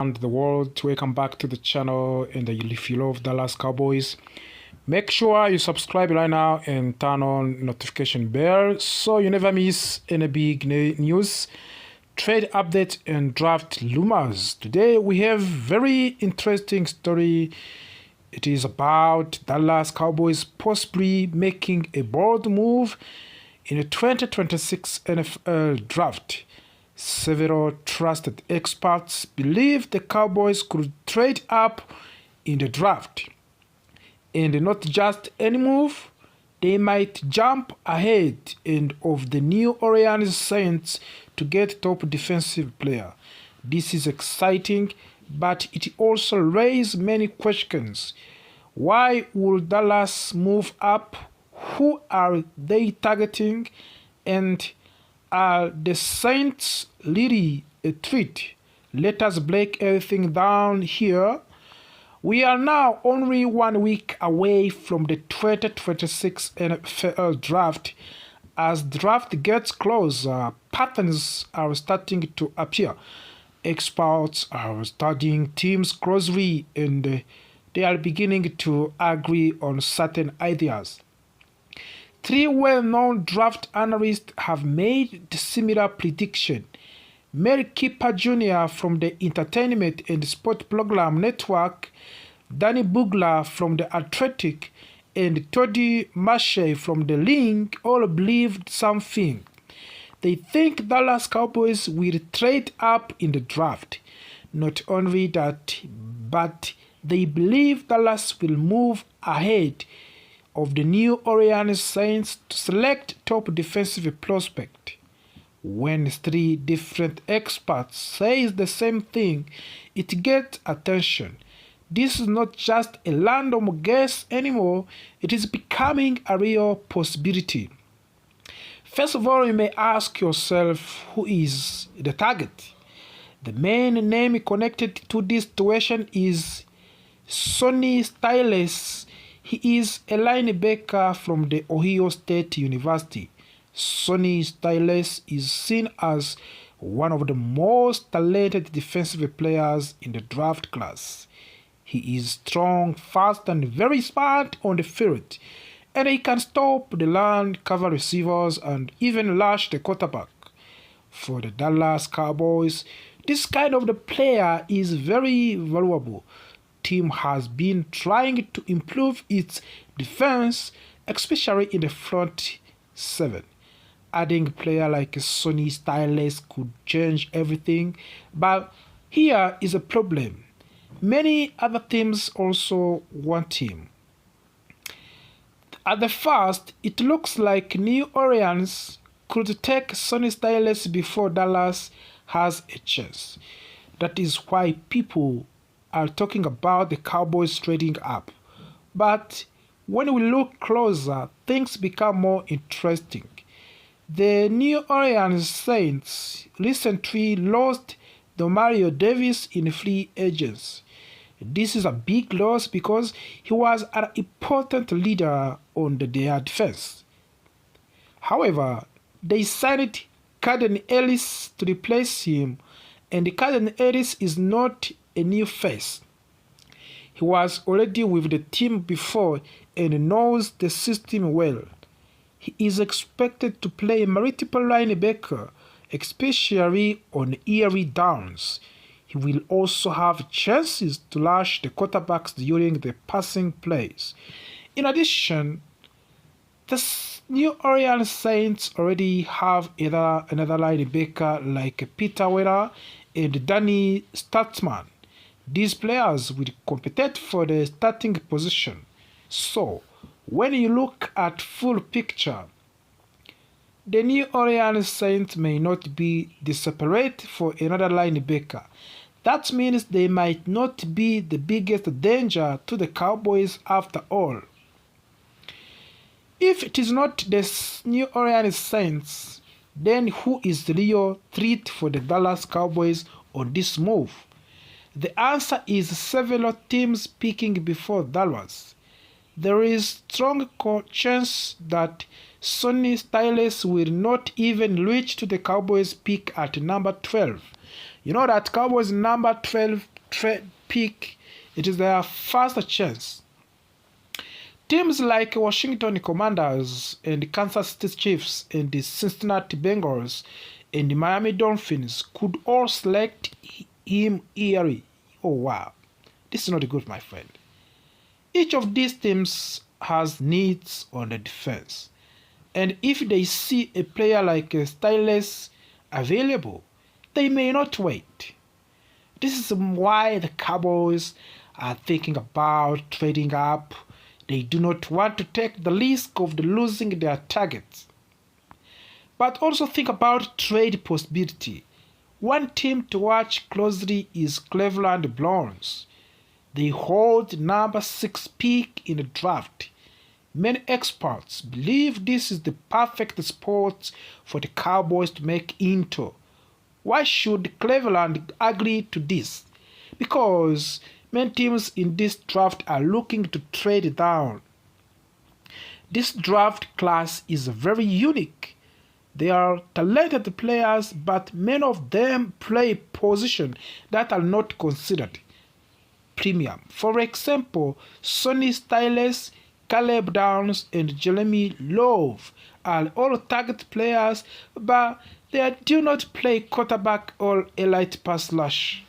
And the world, welcome back to the channel. And if you love Dallas Cowboys, make sure you subscribe right now and turn on notification bell so you never miss any big news, trade updates, and draft rumors. Today we have very interesting story. It is about Dallas Cowboys possibly making a bold move in the 2026 NFL draft. Several trusted experts believe the Cowboys could trade up in the draft. And not just any move, they might jump ahead of the New Orleans Saints to get top defensive player. This is exciting, but it also raises many questions. Why would Dallas move up? Who are they targeting? And are the Saints really a threat? Let us break everything down here. We are now only 1 week away from the 2026 NFL draft. As the draft gets closer, patterns are starting to appear. Experts are studying teams closely and they are beginning to agree on certain ideas. Three well-known draft analysts have made similar prediction. Mel Kiper Jr. from the Entertainment and Sport Program Network, Danny Bugler from The Athletic, and Toddy Mache from The Link all believed something. They think Dallas Cowboys will trade up in the draft. Not only that, but they believe Dallas will move ahead of the New Orleans Saints to select top defensive prospect. When three different experts say the same thing, it gets attention. This is not just a random guess anymore, it is becoming a real possibility. First of all, you may ask yourself, who is the target? The main name connected to this situation is Sonny Styles. He is a linebacker from the Ohio State University. Sonny Styles is seen as one of the most talented defensive players in the draft class. He is strong, fast, and very smart on the field, and he can stop the run, cover receivers, and even rush the quarterback. For the Dallas Cowboys, this kind of the player is very valuable. Team has been trying to improve its defense, especially in the front seven. Adding a player like Sonny Styles could change everything, but here is a problem. Many other teams also want him. At the first, it looks like New Orleans could take Sonny Styles before Dallas has a chance. That is why people are talking about the Cowboys trading up. But when we look closer, things become more interesting. The New Orleans Saints recently lost Mario Davis in free agents. This is a big loss because he was an important leader on their defense. However, they signed Caden Ellis to replace him, and Caden Ellis is not a new face. He was already with the team before and knows the system well. He is expected to play multiple linebacker, especially on early downs. He will also have chances to rush the quarterbacks during the passing plays. In addition, the New Orleans Saints already have another linebacker like Peter Weller and Danny Statsman. These players will compete for the starting position. So, when you look at full picture, the New Orleans Saints may not be desperate for another linebacker. That means they might not be the biggest danger to the Cowboys after all. If it is not the New Orleans Saints, then who is the real threat for the Dallas Cowboys on this move? The answer is several teams picking before Dallas. There is strong chance that Sonny Styles will not even reach to the Cowboys pick at number 12. You know that Cowboys number 12 pick, it is their first chance. Teams like Washington Commanders and the Kansas City Chiefs and the Cincinnati Bengals and the Miami Dolphins could all select him early. Oh wow, this is not good, my friend. Each of these teams has needs on the defense, and if they see a player like Styles available, they may not wait. This is why the Cowboys are thinking about trading up. They do not want to take the risk of losing their targets. But also think about trade possibility. One team to watch closely is Cleveland Browns. They hold number 6 pick in the draft. Many experts believe this is the perfect spot for the Cowboys to make into. Why should Cleveland agree to this? Because many teams in this draft are looking to trade down. This draft class is very unique. They are talented players, but many of them play positions that are not considered premium. For example, Sonny Styles, Caleb Downs, and Jeremy Love are all target players, but they do not play quarterback or elite pass rush.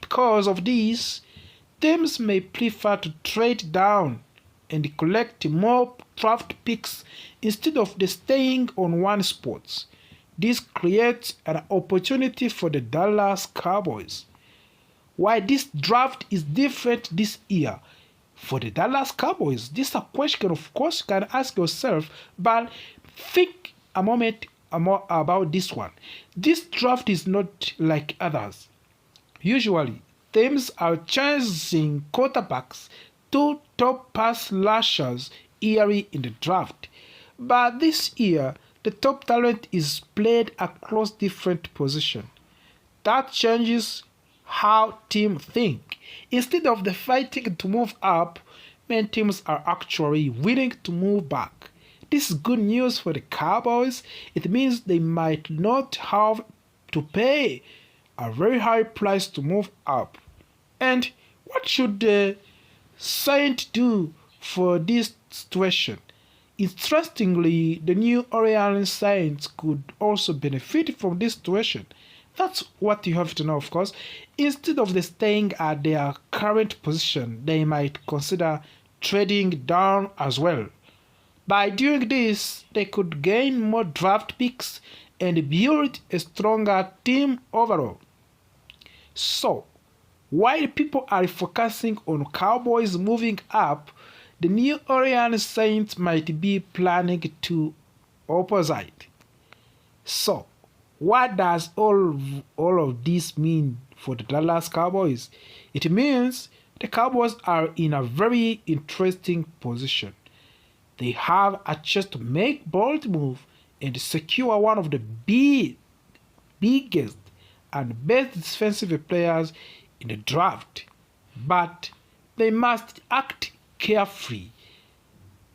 Because of this, teams may prefer to trade down and collect more draft picks instead of staying on one spot. This creates an opportunity for the Dallas Cowboys. Why this draft is different this year for the Dallas Cowboys? This is a question, of course, you can ask yourself, but think a moment more about this one. This draft is not like others. Usually, teams are chasing quarterbacks to top pass rushers early in the draft. But this year, the top talent is played across different positions. That changes how teams think. Instead of the fighting to move up, many teams are actually willing to move back. This is good news for the Cowboys. It means they might not have to pay a very high price to move up. And what should the Saints do for this situation? Interestingly, the New Orleans Saints could also benefit from this situation. That's what you have to know, of course. Instead of staying at their current position, they might consider trading down as well. By doing this, they could gain more draft picks and build a stronger team overall. So, while people are focusing on Cowboys moving up, the New Orleans Saints might be planning to opposite. So, what does all of this mean for the Dallas Cowboys? It means the Cowboys are in a very interesting position. They have a chance to make bold move and secure one of the biggest and best defensive players in the draft. But they must act carefully.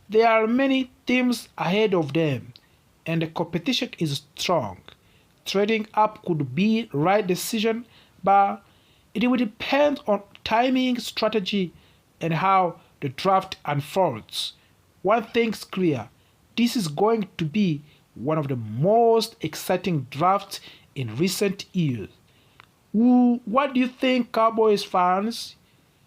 There are many teams ahead of them, and the competition is strong. Trading up could be the right decision, but it will depend on timing, strategy, and how the draft unfolds. One thing's clear, this is going to be one of the most exciting drafts in recent years. What do you think, Cowboys fans?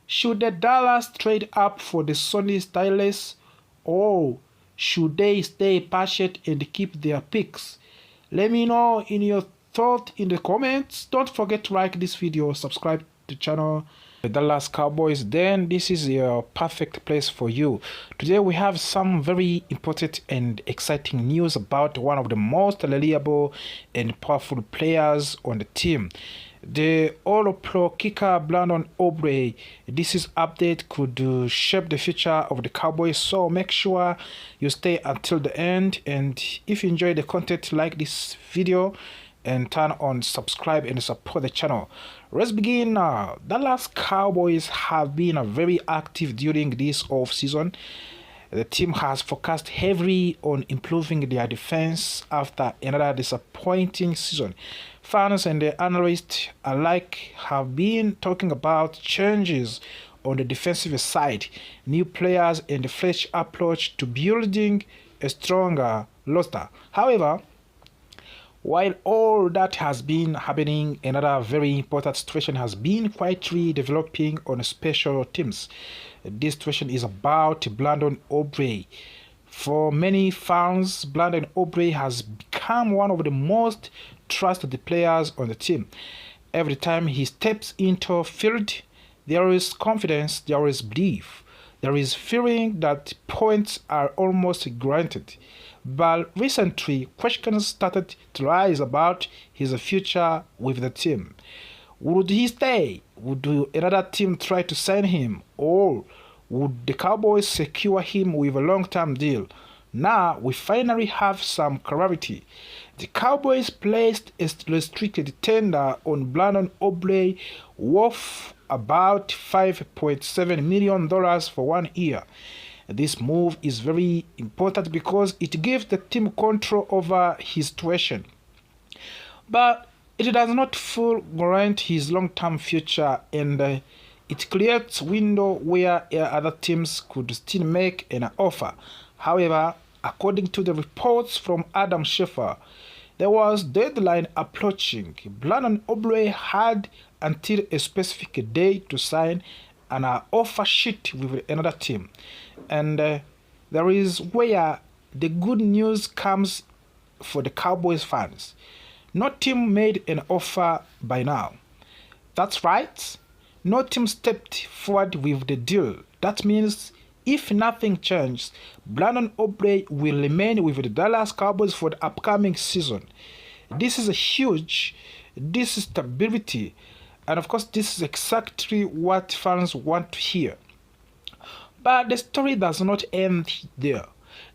Should the Dallas trade up for the Sonny Styles, or should they stay patient and keep their picks? Let me know in your thought in the comments. Don't forget to like this video, subscribe to the channel. The Dallas Cowboys, then this is a perfect place for you. Today we have some very important and exciting news about one of the most reliable and powerful players on the team. The All-Pro kicker Brandon Aubrey. This is update could shape the future of the Cowboys, so make sure you stay until the end. And if you enjoy the content, like this video and turn on subscribe and support the channel. Let's begin now. Dallas Cowboys have been very active during this off season. The team has focused heavily on improving their defense after another disappointing season. fans and the analysts alike have been talking about changes on the defensive side, new players, and a fresh approach to building a stronger roster. However, while all that has been happening, another very important situation has been quietly developing on special teams. This situation is about Brandon Aubrey. For many fans, Brandon Aubrey has become one of the most trusted players on the team. Every time he steps into field, there is confidence, there is belief, there is feeling that points are almost granted. But recently, questions started to rise about his future with the team. Would he stay? Would another team try to sign him? Or would the Cowboys secure him with a long-term deal? Now we finally have some clarity. The Cowboys placed a restricted tender on Brandon Aubrey worth about $5.7 million for 1 year. This move is very important because it gives the team control over his situation. But it does not fully guarantee his long-term future, and it creates a window where other teams could still make an offer. However, according to the reports from Adam Schefter, there was deadline approaching. Brandon Aubrey had until a specific day to sign an offer sheet with another team. And there is where the good news comes for the Cowboys fans. No team made an offer by now. That's right. No team stepped forward with the deal. That means if nothing changes, Brandon Aubrey will remain with the Dallas Cowboys for the upcoming season. This is a huge, this is stability. And of course, this is exactly what fans want to hear. But the story does not end there.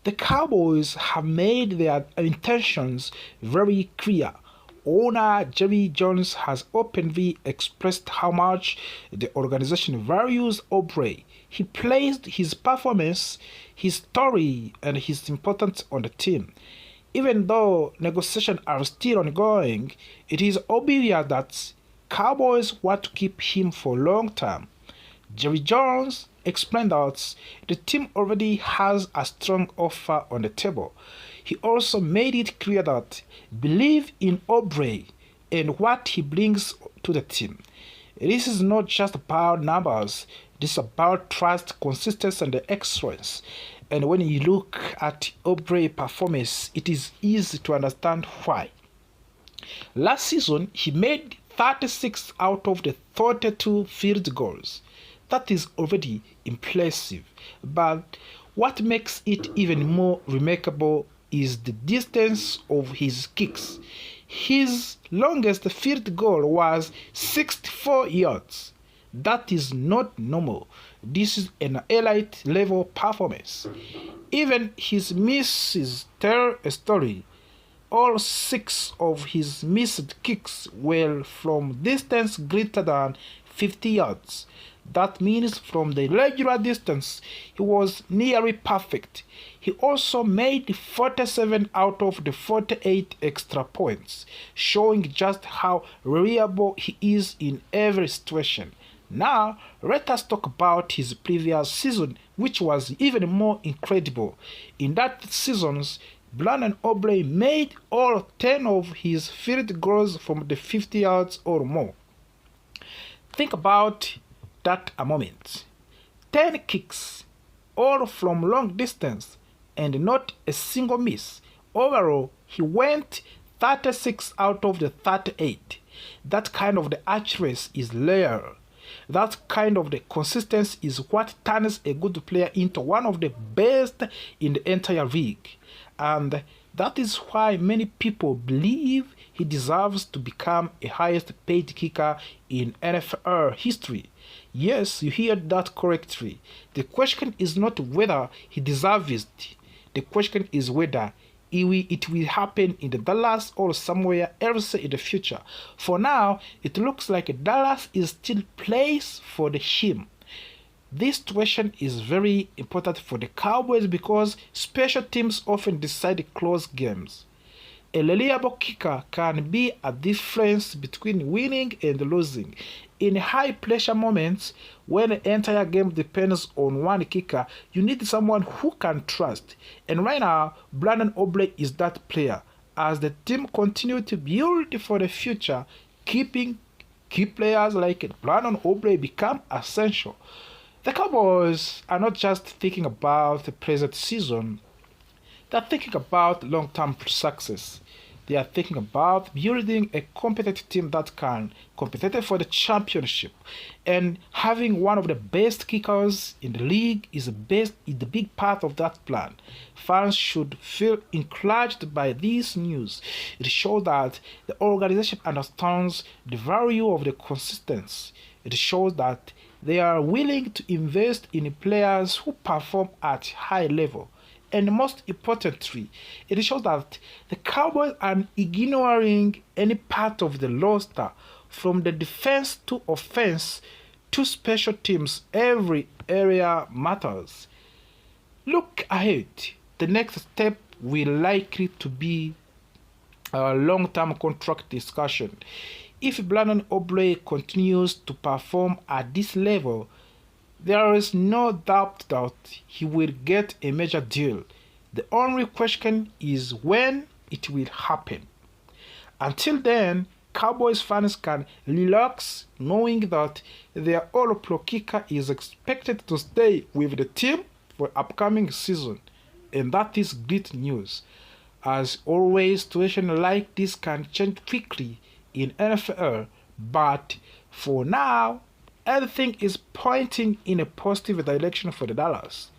The Cowboys have made their intentions very clear. Owner Jerry Jones has openly expressed how much the organization values Aubrey. He placed his performance, his story, and his importance on the team. Even though negotiations are still ongoing, it is obvious that Cowboys want to keep him for long term. Jerry Jones explained that the team already has a strong offer on the table. He also made it clear that believe in Aubrey and what he brings to the team. This is not just about numbers, this is about trust, consistency, and excellence. And when you look at Aubrey's performance, it is easy to understand why. Last season, he made 36 out of the 32 field goals. That is already impressive. But what makes it even more remarkable is the distance of his kicks. His longest field goal was 64 yards. That is not normal. This is an elite level performance. Even his misses tell a story. All 6 of his missed kicks were from distance greater than 50 yards. That means from the regular distance, he was nearly perfect. He also made 47 out of the 48 extra points, showing just how reliable he is in every situation. Now, let us talk about his previous season, which was even more incredible. In that season, Brandon Aubrey made all 10 of his field goals from the 50 yards or more. Think about that a moment. 10 kicks, all from long distance, and not a single miss. Overall, he went 36 out of the 38. That kind of the accuracy is rare. That kind of the consistency is what turns a good player into one of the best in the entire league. And that is why many people believe he deserves to become a highest paid kicker in NFL history. Yes, you heard that correctly. The question is not whether he deserves it. The question is whether it will happen in the Dallas or somewhere else in the future. For now, it looks like Dallas is still place for him. This situation is very important for the Cowboys because special teams often decide close games. A reliable kicker can be a difference between winning and losing. In high-pressure moments, when the entire game depends on one kicker, you need someone who can trust. And right now, Brandon Aubrey is that player. As the team continues to build for the future, keeping key players like Brandon Aubrey become essential. The Cowboys are not just thinking about the present season, they are thinking about long-term success. They are thinking about building a competent team that can compete for the championship. And having one of the best kickers in the league is the big part of that plan. Fans should feel encouraged by this news. It shows that the organization understands the value of the consistency. It shows that they are willing to invest in players who perform at high level. And most importantly, it shows that the Cowboys are ignoring any part of the roster, from the defense to offense to special teams. Every area matters. Look ahead. The next step will likely to be a long-term contract discussion. If Brandon Aubrey continues to perform at this level, there is no doubt that he will get a major deal. The only question is when it will happen. Until then, Cowboys fans can relax knowing that their all-pro kicker is expected to stay with the team for upcoming season. And that is great news. As always, situations like this can change quickly in NFL, but for now, everything is pointing in a positive direction for the Dallas.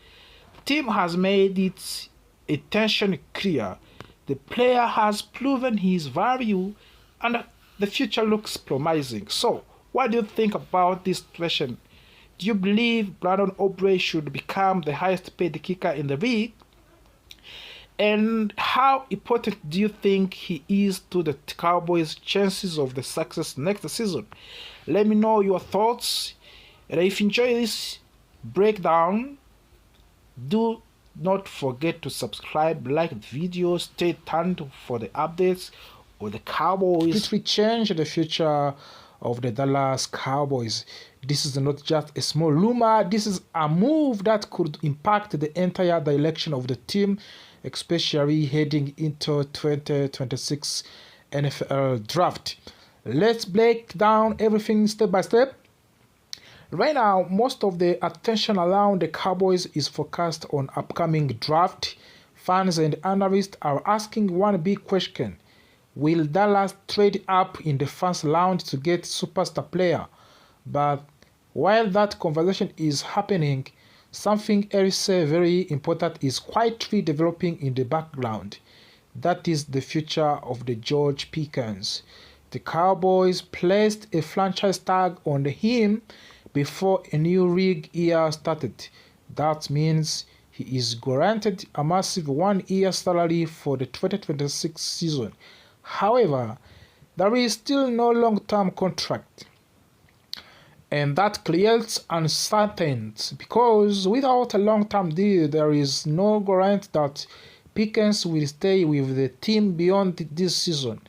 The team has made its intention clear. The player has proven his value and the future looks promising. So, what do you think about this situation? Do you believe Brandon Aubrey should become the highest paid kicker in the league? And how important do you think he is to the Cowboys' chances of the success next season? Let me know your thoughts. And if you enjoy this breakdown, do not forget to subscribe, like the video, stay tuned for the updates of the Cowboys. It will change the future of the Dallas Cowboys. This is not just a small rumor, this is a move that could impact the entire direction of the team, especially heading into 2026 NFL draft. Let's break down everything step by step. Right now, most of the attention around the Cowboys is focused on upcoming draft. Fans and analysts are asking one big question. Will Dallas trade up in the first round to get superstar player? But while that conversation is happening, something else very important is quietly developing in the background. That is the future of the George Pickens. The Cowboys placed a franchise tag on him before a new league year started. That means he is guaranteed a massive one-year salary for the 2026 season. However, there is still no long-term contract. And that creates uncertainty because without a long-term deal, there is no guarantee that Pickens will stay with the team beyond this season.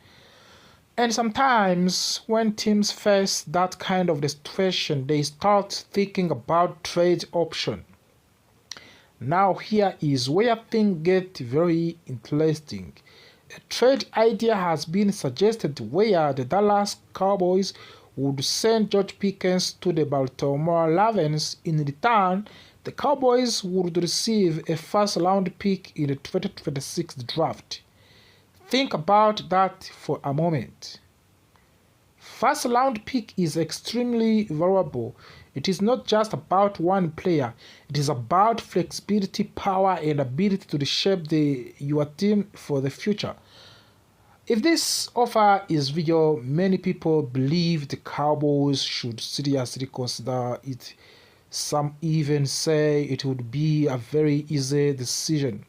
And sometimes when teams face that kind of situation, they start thinking about trade option. Now here is where things get very interesting. A trade idea has been suggested where the Dallas Cowboys would send George Pickens to the Baltimore Ravens. In return, the Cowboys would receive a first-round pick in the 2026 draft. Think about that for a moment. First-round pick is extremely valuable. It is not just about one player. It is about flexibility, power, and ability to reshape your team for the future. If this offer is real, many people believe the Cowboys should seriously consider it. Some even say it would be a very easy decision.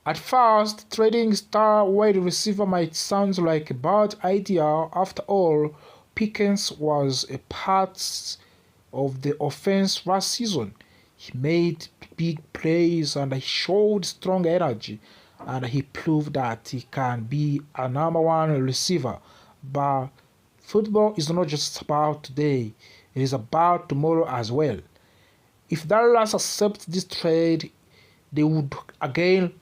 At first, trading star wide receiver might sound like a bad idea. After all, Pickens was a part of the offense last season. He made big plays and he showed strong energy. and he proved that he can be a number one receiver. But football is not just about today, it is about tomorrow as well. If Dallas accepts this trade, they would again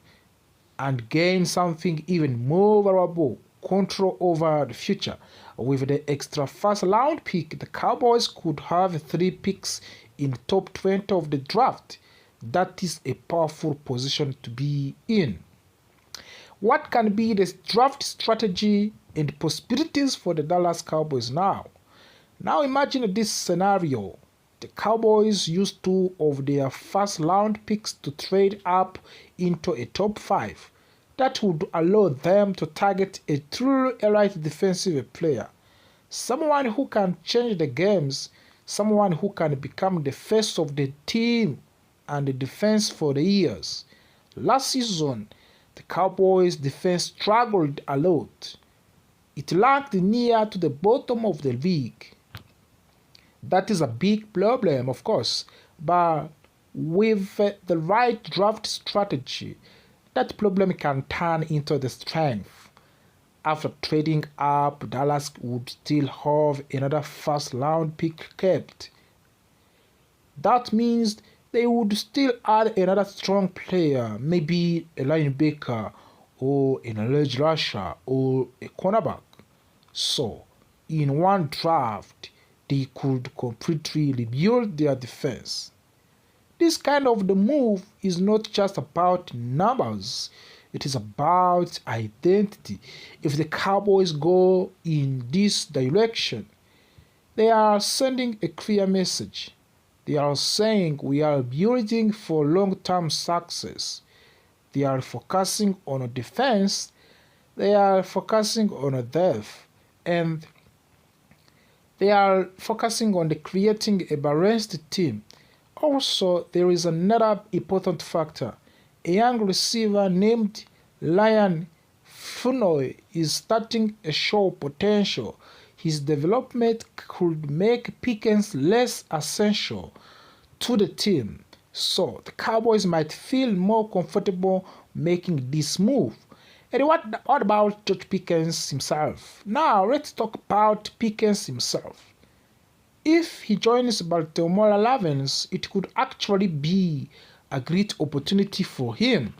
and gain something even more valuable: control over the future. With the extra first round pick, the Cowboys could have 3 picks in the top 20 of the draft. That is a powerful position to be in. What can be the draft strategy and possibilities for the Dallas Cowboys now? Now imagine this scenario. The Cowboys use 2 of their first round picks to trade up into a top 5. That would allow them to target a true elite defensive player. Someone who can change the games, someone who can become the face of the team and the defense for the years. Last season, the Cowboys' defense struggled a lot. It ranked near to the bottom of the league. That is a big problem, of course, but with the right draft strategy, that problem can turn into the strength. After trading up, Dallas would still have another first round pick kept. That means they would still add another strong player, maybe a linebacker or an edge rusher or a cornerback. So, in one draft, they could completely rebuild their defense. This kind of the move is not just about numbers, it is about identity. If the Cowboys go in this direction, they are sending a clear message. They are saying we are building for long-term success. They are focusing on defense, they are focusing on depth, and they are focusing on creating a balanced team. Also, there is another important factor. A young receiver named Ryan Funoy is starting to show potential. His development could make Pickens less essential to the team, so the Cowboys might feel more comfortable making this move. And what about George Pickens himself? Now let's talk about Pickens himself. If he joins Baltimore Ravens, it could actually be a great opportunity for him.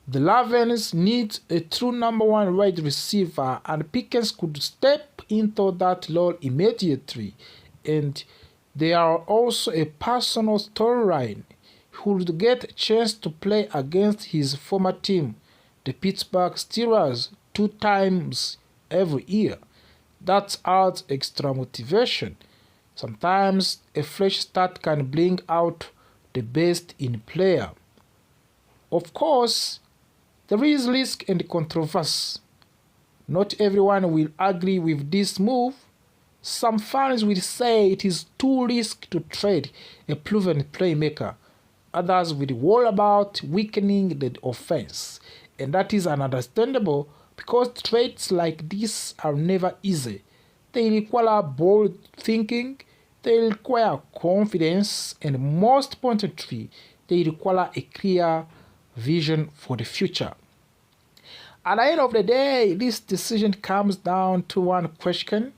The Ravens need a true number 1 wide receiver, and Pickens could step into that role immediately. And there are also a personal storyline. He would get a chance to play against his former team, the Pittsburgh Steelers, 2 times every year. That adds extra motivation. Sometimes a fresh start can bring out the best in a player. Of course, there is risk and controversy. Not everyone will agree with this move. Some fans will say it is too risky to trade a proven playmaker. Others will worry about weakening the offense, and that is understandable because trades like this are never easy. They require bold thinking, they require confidence, and most importantly, they require a clear vision for the future. At the end of the day, this decision comes down to one question.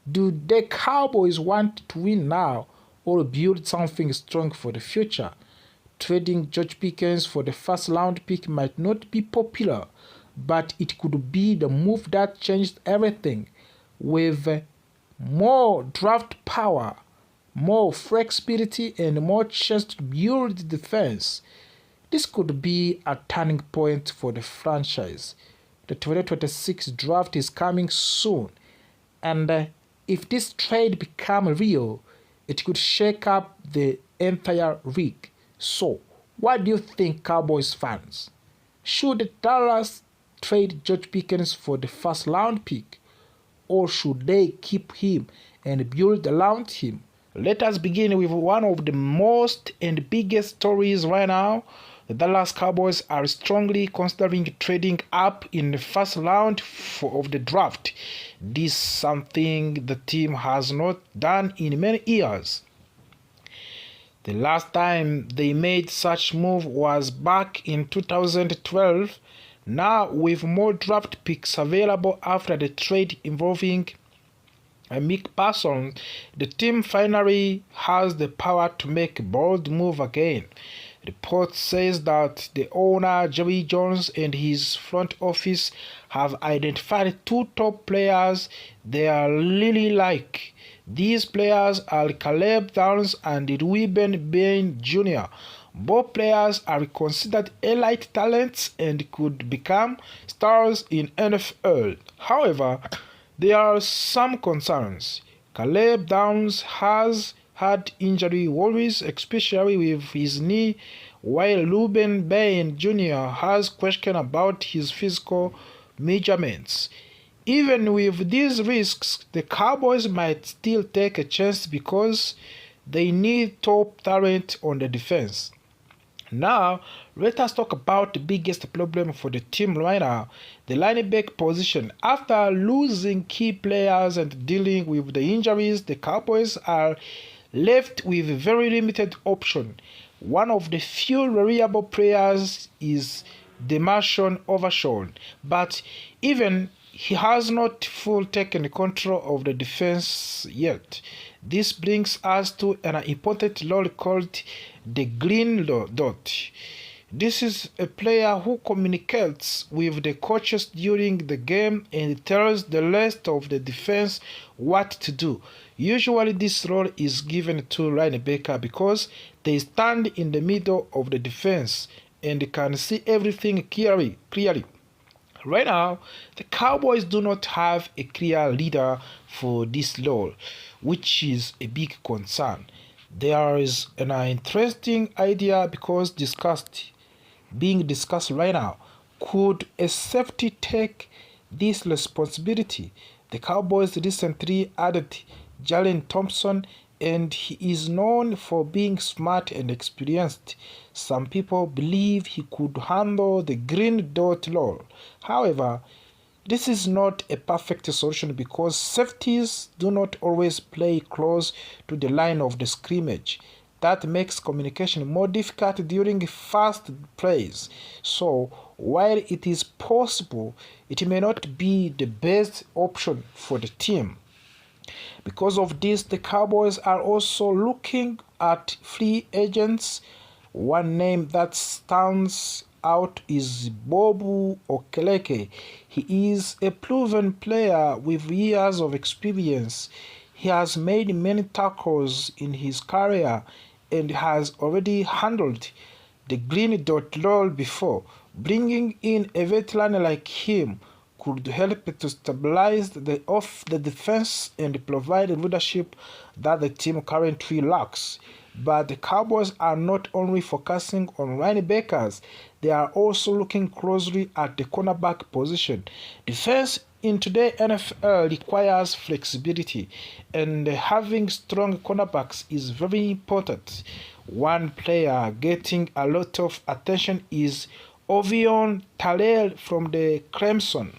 Do the Cowboys want to win now or build something strong for the future? Trading George Pickens for the first round pick might not be popular, but it could be the move that changed everything. With more draft power, more flexibility, and more chance to build defense, this could be a turning point for the franchise. The 2026 draft is coming soon, and if this trade becomes real, it could shake up the entire league. So, what do you think, Cowboys fans? Should Dallas trade George Pickens for the first round pick, or should they keep him and build around him? Let us begin with one of the most and biggest stories right now. The Dallas Cowboys are strongly considering trading up in the first round of the draft. This is something the team has not done in many years. The last time they made such move was back in 2012. Now, with more draft picks available after the trade involving Mick Parsons, the team finally has the power to make a bold move again. Report says that the owner Jerry Jones and his front office have identified two top players they are really like. These players are Caleb Downs and Ruben Bain Jr. Both players are considered elite talents and could become stars in NFL. However, there are some concerns. Caleb Downs has had injury worries, especially with his knee, while Ruben Bain Jr. has questions about his physical measurements. Even with these risks, the Cowboys might still take a chance because they need top talent on the defense. Now, let us talk about the biggest problem for the team right now, the linebacker position. After losing key players and dealing with the injuries, the Cowboys are left with a very limited option. One of the few reliable players is Demarshon Overshawn, but even he has not fully taken control of the defense yet. This brings us to an important role called the green dot. This is a player who communicates with the coaches during the game and tells the rest of the defense what to do. Usually this role is given to linebacker because they stand in the middle of the defense and can see everything clearly. Right now, the Cowboys do not have a clear leader for this role, which is a big concern. There is an interesting idea being discussed right now. Could a safety take this responsibility? The Cowboys recently added Jalen Thompson, and he is known for being smart and experienced. Some people believe he could handle the green dot role. However, this is not a perfect solution because safeties do not always play close to the line of the scrimmage. That makes communication more difficult during fast plays. So, while it is possible, it may not be the best option for the team. Because of this, the Cowboys are also looking at free agents. One name that stands out is Bobu Okeleke. He is a proven player with years of experience. He has made many tackles in his career and has already handled the green dot role before. Bringing in a veteran like him could help to stabilize the defense and provide the leadership that the team currently lacks. But the Cowboys are not only focusing on linebackers, they are also looking closely at the cornerback position. Defense in today's NFL requires flexibility, and having strong cornerbacks is very important. One player getting a lot of attention is Ovion Talel from the Clemson.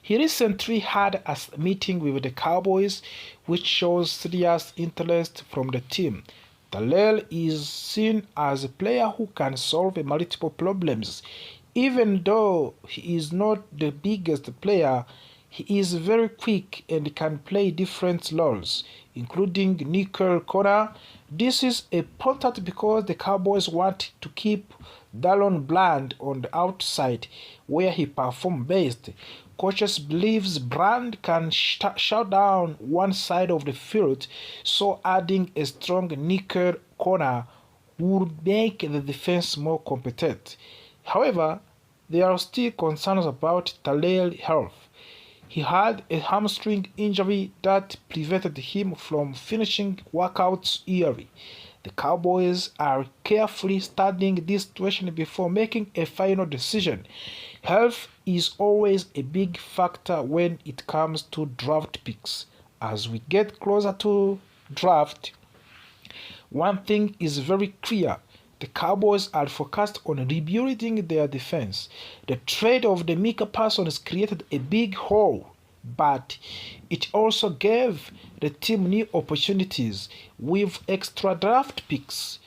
He recently had a meeting with the Cowboys, which shows serious interest from the team. Talel is seen as a player who can solve multiple problems. Even though he is not the biggest player, he is very quick and can play different roles, including nickel corner. This is important because the Cowboys want to keep Dallon Bland on the outside, where he performs best. Coaches believes Brand can shut down one side of the field, so adding a strong nickel corner would make the defense more competent. However, there are still concerns about Talel's health. He had a hamstring injury that prevented him from finishing workouts early. The Cowboys are carefully studying this situation before making a final decision. Health is always a big factor when it comes to draft picks. As we get closer to draft, one thing is very clear. The Cowboys are focused on rebuilding their defense. The trade of the Micah Parsons created a big hole but it also gave the team new opportunities with extra draft picks,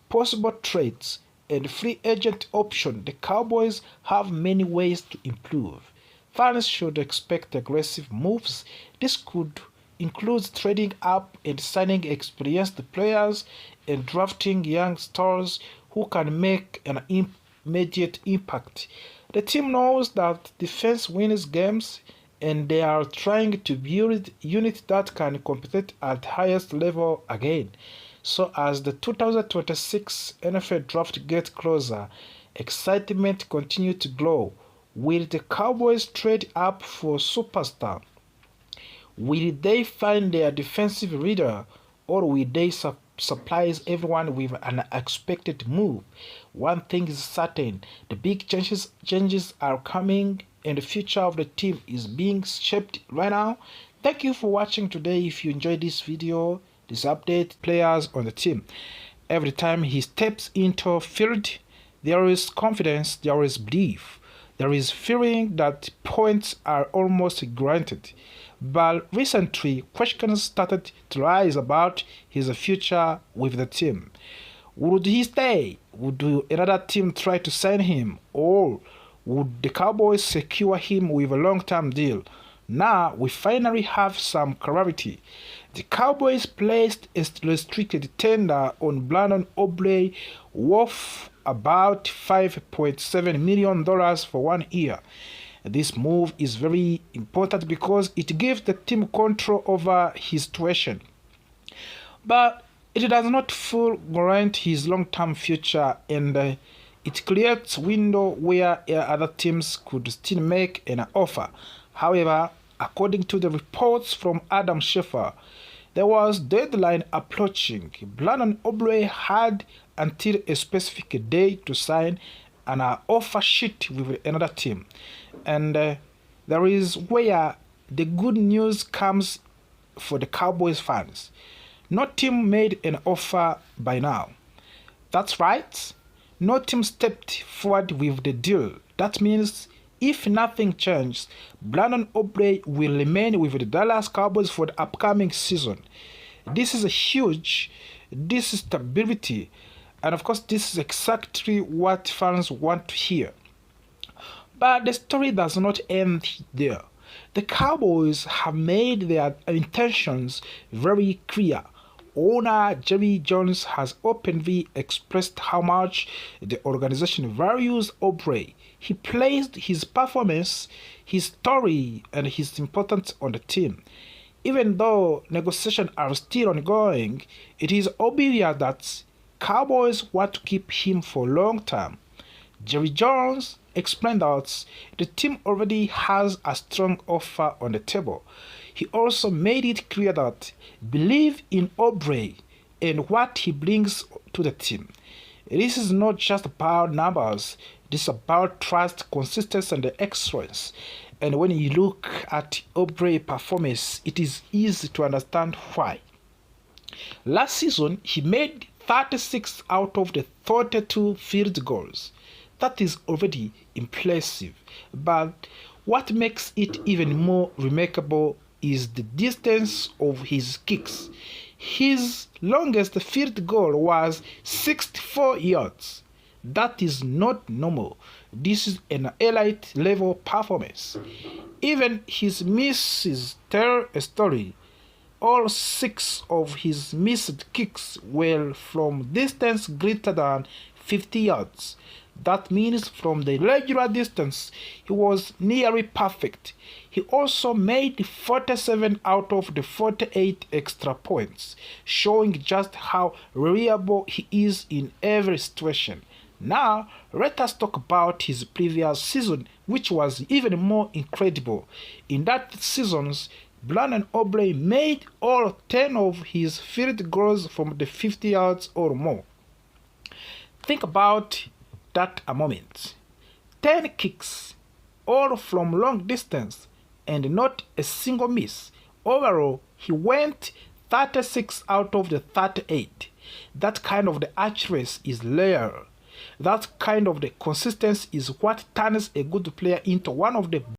possible trades, and free agent option. The Cowboys have many ways to improve. Fans should expect aggressive moves. This could include trading up and signing experienced players and drafting young stars who can make an immediate impact. The team knows that defense wins games, and they are trying to build units that can compete at highest level again. So as the 2026 NFL draft gets closer, excitement continues to grow. Will the Cowboys trade up for superstar? Will they find their defensive leader, or will they surprise everyone with an unexpected move? One thing is certain, the big changes are coming, and the future of the team is being shaped right now. Thank you for watching today. If you enjoyed this video, this update, players on the team, every time he steps into field, there is confidence, there is belief, there is feeling that points are almost granted. But recently, questions started to rise about his future with the team. Would he stay? Would another team try to sign him? Or would the Cowboys secure him with a long-term deal? Now we finally have some clarity. The Cowboys placed a restricted tender on Brandon Aubrey worth about $5.7 million for 1 year. This move is very important because it gives the team control over his situation. But it does not fully guarantee his long-term future, and it creates a window where other teams could still make an offer. However, according to the reports from Adam Schefter, there was deadline approaching. Brandon Aubrey had until a specific day to sign an offer sheet with another team. And there is where the good news comes for the Cowboys fans. No team made an offer by now. That's right. No team stepped forward with the deal. That means if nothing changes, Brandon Aubrey will remain with the Dallas Cowboys for the upcoming season. This is a huge, this is stability, and of course this is exactly what fans want to hear. But the story does not end there. The Cowboys have made their intentions very clear. Owner Jerry Jones has openly expressed how much the organization values Aubrey. He placed his performance, his story, and his importance on the team. Even though negotiations are still ongoing, it is obvious that Cowboys want to keep him for long term. Jerry Jones explained that the team already has a strong offer on the table. He also made it clear that believe in Aubrey and what he brings to the team. This is not just about numbers, this is about trust, consistency, and excellence. And when you look at Aubrey's performance, it is easy to understand why. Last season, he made 36 out of the 32 field goals. That is already impressive. But what makes it even more remarkable is the distance of his kicks. His longest field goal was 64 yards. That is not normal. This is an elite level performance. Even his misses tell a story. All 6 of his missed kicks were from distance greater than 50 yards. That means from the regular distance, he was nearly perfect. He also made 47 out of the 48 extra points, showing just how reliable he is in every situation. Now, let us talk about his previous season, which was even more incredible. In that season, Brandon Aubrey made all 10 of his field goals from the 50 yards or more. Think about that a moment. 10 kicks, all from long distance, and not a single miss. Overall, he went 36 out of the 38. That kind of the accuracy is rare. That kind of the consistency is what turns a good player into one of the